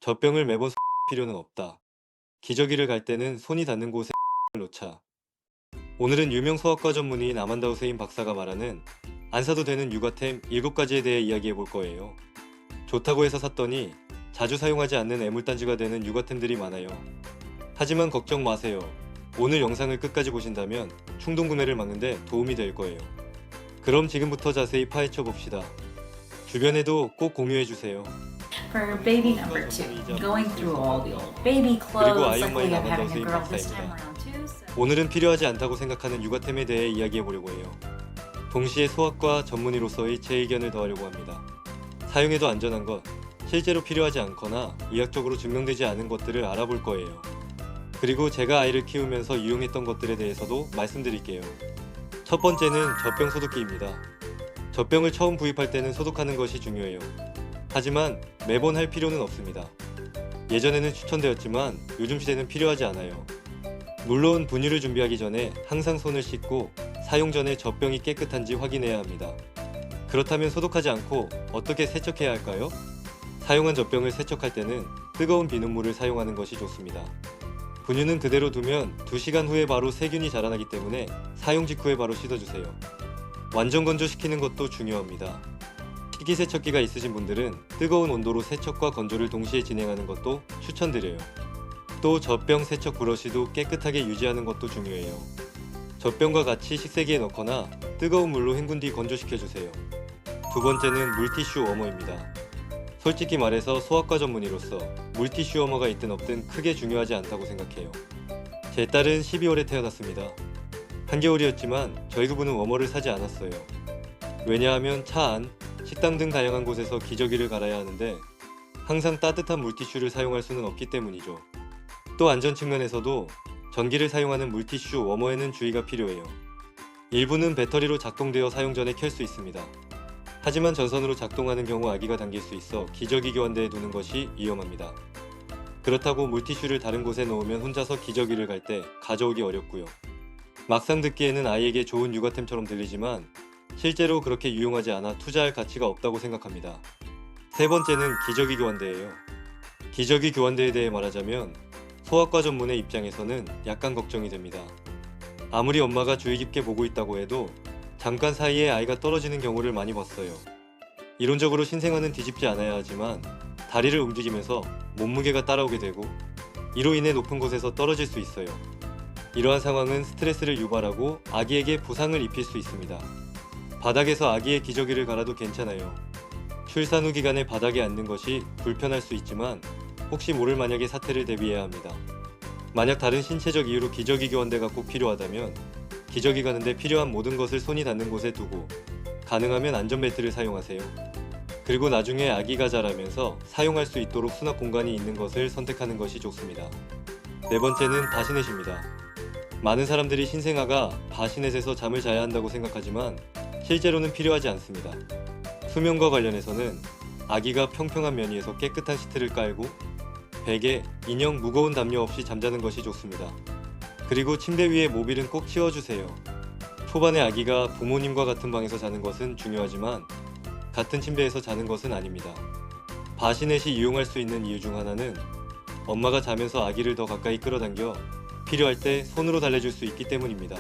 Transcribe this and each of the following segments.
젖병을 매번 필요는 없다. 기저귀를 갈 때는 손이 닿는 곳에 놓자. 오늘은 유명 소아과 전문의인 아만다 후세인 박사가 말하는 안 사도 되는 육아템 7가지에 대해 이야기해 볼 거예요. 좋다고 해서 샀더니 자주 사용하지 않는 애물단지가 되는 육아템들이 많아요. 하지만 걱정 마세요. 오늘 영상을 끝까지 보신다면 충동구매를 막는데 도움이 될 거예요. 그럼 지금부터 자세히 파헤쳐 봅시다. 주변에도 꼭 공유해 주세요. For baby number two, going through all the old baby 그리고 clothes, like we 아이엄마인 have 아만다 having a 후세인 girl this time 박사입니다. around too. So. 오늘은 필요하지 않다고 생각하는 육아템에 대해 이야기해 보려고 해요. 동시에 소아과 전문의로서의 제 의견을 더하려고 합니다. 사용해도 안전한 것, 실제로 필요하지 않거나 의학적으로 증명되지 않은 것들을 알아볼 거예요. 그리고 제가 아이를 키우면서 유용했던 것들에 대해서도 말씀드릴게요. 첫 번째는 젖병 소독기입니다. 젖병을 처음 구입할 때는 소독하는 것이 중요해요. 하지만 매번 할 필요는 없습니다. 예전에는 추천되었지만 요즘 시대는 필요하지 않아요. 물론 분유를 준비하기 전에 항상 손을 씻고 사용 전에 젖병이 깨끗한지 확인해야 합니다. 그렇다면 소독하지 않고 어떻게 세척해야 할까요? 사용한 젖병을 세척할 때는 뜨거운 비눗물을 사용하는 것이 좋습니다. 분유는 그대로 두면 2시간 후에 바로 세균이 자라나기 때문에 사용 직후에 바로 씻어주세요. 완전 건조시키는 것도 중요합니다. 식기세척기가 있으신 분들은 뜨거운 온도로 세척과 건조를 동시에 진행하는 것도 추천드려요. 또 젖병 세척 브러쉬도 깨끗하게 유지하는 것도 중요해요. 젖병과 같이 식세기에 넣거나 뜨거운 물로 헹군 뒤 건조시켜주세요. 두 번째는 물티슈 워머입니다. 솔직히 말해서 소아과 전문의로서 물티슈 워머가 있든 없든 크게 중요하지 않다고 생각해요. 제 딸은 12월에 태어났습니다. 한겨울이었지만 저희 부부는 워머를 사지 않았어요. 왜냐하면 차 안, 식당 등 다양한 곳에서 기저귀를 갈아야 하는데 항상 따뜻한 물티슈를 사용할 수는 없기 때문이죠. 또 안전 측면에서도 전기를 사용하는 물티슈 워머에는 주의가 필요해요. 일부는 배터리로 작동되어 사용 전에 켤 수 있습니다. 하지만 전선으로 작동하는 경우 아기가 당길 수 있어 기저귀 교환대에 두는 것이 위험합니다. 그렇다고 물티슈를 다른 곳에 놓으면 혼자서 기저귀를 갈 때 가져오기 어렵고요. 막상 듣기에는 아이에게 좋은 육아템처럼 들리지만 실제로 그렇게 유용하지 않아 투자할 가치가 없다고 생각합니다. 세 번째는 기저귀 교환대예요. 기저귀 교환대에 대해 말하자면 소아과 전문의 입장에서는 약간 걱정이 됩니다. 아무리 엄마가 주의 깊게 보고 있다고 해도 잠깐 사이에 아이가 떨어지는 경우를 많이 봤어요. 이론적으로 신생아는 뒤집지 않아야 하지만 다리를 움직이면서 몸무게가 따라오게 되고 이로 인해 높은 곳에서 떨어질 수 있어요. 이러한 상황은 스트레스를 유발하고 아기에게 부상을 입힐 수 있습니다. 바닥에서 아기의 기저귀를 갈아도 괜찮아요. 출산 후 기간에 바닥에 앉는 것이 불편할 수 있지만 혹시 모를 만약의 사태를 대비해야 합니다. 만약 다른 신체적 이유로 기저귀 교환대가 꼭 필요하다면 기저귀 가는데 필요한 모든 것을 손이 닿는 곳에 두고 가능하면 안전벨트를 사용하세요. 그리고 나중에 아기가 자라면서 사용할 수 있도록 수납 공간이 있는 것을 선택하는 것이 좋습니다. 네 번째는 바시넷입니다. 많은 사람들이 신생아가 바시넷에서 잠을 자야 한다고 생각하지만 실제로는 필요하지 않습니다. 수면과 관련해서는 아기가 평평한 면 위에서 깨끗한 시트를 깔고 베개, 인형, 무거운 담요 없이 잠자는 것이 좋습니다. 그리고 침대 위에 모빌은 꼭 치워주세요. 초반에 아기가 부모님과 같은 방에서 자는 것은 중요하지만 같은 침대에서 자는 것은 아닙니다. 바시넷이 유용할 수 있는 이유 중 하나는 엄마가 자면서 아기를 더 가까이 끌어당겨 필요할 때 손으로 달래줄 수 있기 때문입니다.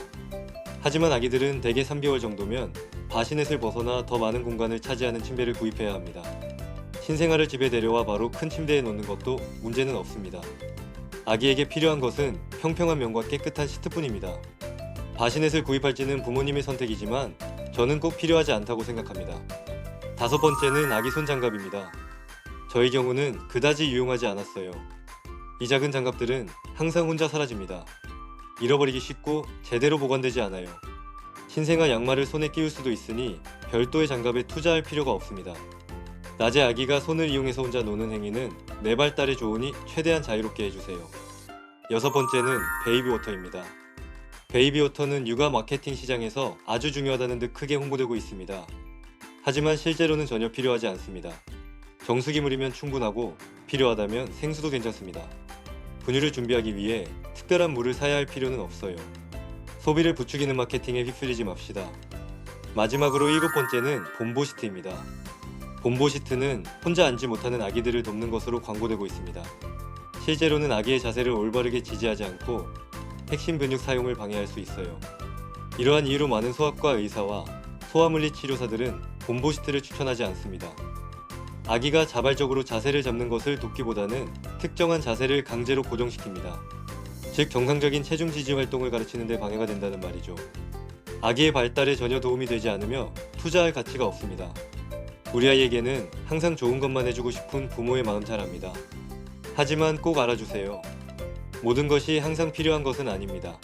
하지만 아기들은 대개 3개월 정도면 바시넷을 벗어나 더 많은 공간을 차지하는 침대를 구입해야 합니다. 신생아를 집에 데려와 바로 큰 침대에 놓는 것도 문제는 없습니다. 아기에게 필요한 것은 평평한 면과 깨끗한 시트뿐입니다. 바시넷을 구입할지는 부모님의 선택이지만 저는 꼭 필요하지 않다고 생각합니다. 다섯 번째는 아기 손 장갑입니다. 저의 경우는 그다지 유용하지 않았어요. 이 작은 장갑들은 항상 혼자 사라집니다. 잃어버리기 쉽고 제대로 보관되지 않아요. 신생아 양말을 손에 끼울 수도 있으니 별도의 장갑에 투자할 필요가 없습니다. 낮에 아기가 손을 이용해서 혼자 노는 행위는 내 발달에 좋으니 최대한 자유롭게 해주세요. 여섯 번째는 베이비워터입니다. 베이비워터는 육아 마케팅 시장에서 아주 중요하다는 듯 크게 홍보되고 있습니다. 하지만 실제로는 전혀 필요하지 않습니다. 정수기물이면 충분하고 필요하다면 생수도 괜찮습니다. 분유를 준비하기 위해 특별한 물을 사야 할 필요는 없어요. 소비를 부추기는 마케팅에 휩쓸리지 맙시다. 마지막으로 일곱 번째는 봄보시트입니다. 봄보시트는 혼자 앉지 못하는 아기들을 돕는 것으로 광고되고 있습니다. 실제로는 아기의 자세를 올바르게 지지하지 않고 핵심 근육 사용을 방해할 수 있어요. 이러한 이유로 많은 소아과 의사와 소아물리 치료사들은 봄보시트를 추천하지 않습니다. 아기가 자발적으로 자세를 잡는 것을 돕기보다는 특정한 자세를 강제로 고정시킵니다. 즉 정상적인 체중 지지 활동을 가르치는 데 방해가 된다는 말이죠. 아기의 발달에 전혀 도움이 되지 않으며 투자할 가치가 없습니다. 우리 아이에게는 항상 좋은 것만 해주고 싶은 부모의 마음 잘 압니다. 하지만 꼭 알아주세요. 모든 것이 항상 필요한 것은 아닙니다.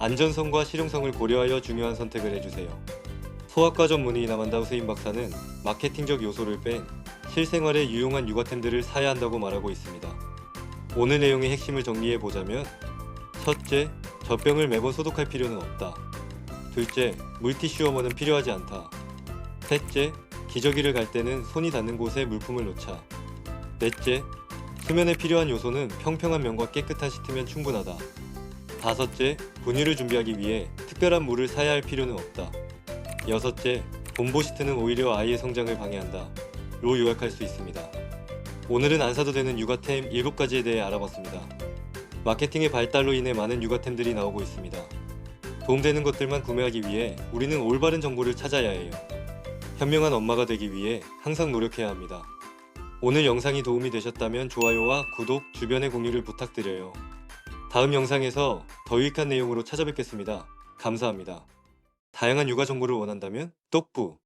안전성과 실용성을 고려하여 중요한 선택을 해주세요. 소아과 전문의 이나만다 후세인 박사는 마케팅적 요소를 뺀 실생활에 유용한 육아템들을 사야 한다고 말하고 있습니다. 오늘 내용의 핵심을 정리해보자면 첫째, 젖병을 매번 소독할 필요는 없다. 둘째, 물티슈 어머는 필요하지 않다. 셋째, 기저귀를 갈 때는 손이 닿는 곳에 물품을 놓자. 넷째, 수면에 필요한 요소는 평평한 면과 깨끗한 시트면 충분하다. 다섯째, 분유를 준비하기 위해 특별한 물을 사야 할 필요는 없다. 여섯째, 봄보시트는 오히려 아이의 성장을 방해한다. 로 요약할 수 있습니다. 오늘은 안 사도 되는 육아템 7가지에 대해 알아봤습니다. 마케팅의 발달로 인해 많은 육아템들이 나오고 있습니다. 도움되는 것들만 구매하기 위해 우리는 올바른 정보를 찾아야 해요. 현명한 엄마가 되기 위해 항상 노력해야 합니다. 오늘 영상이 도움이 되셨다면 좋아요와 구독, 주변의 공유를 부탁드려요. 다음 영상에서 더 유익한 내용으로 찾아뵙겠습니다. 감사합니다. 다양한 육아 정보를 원한다면 똑부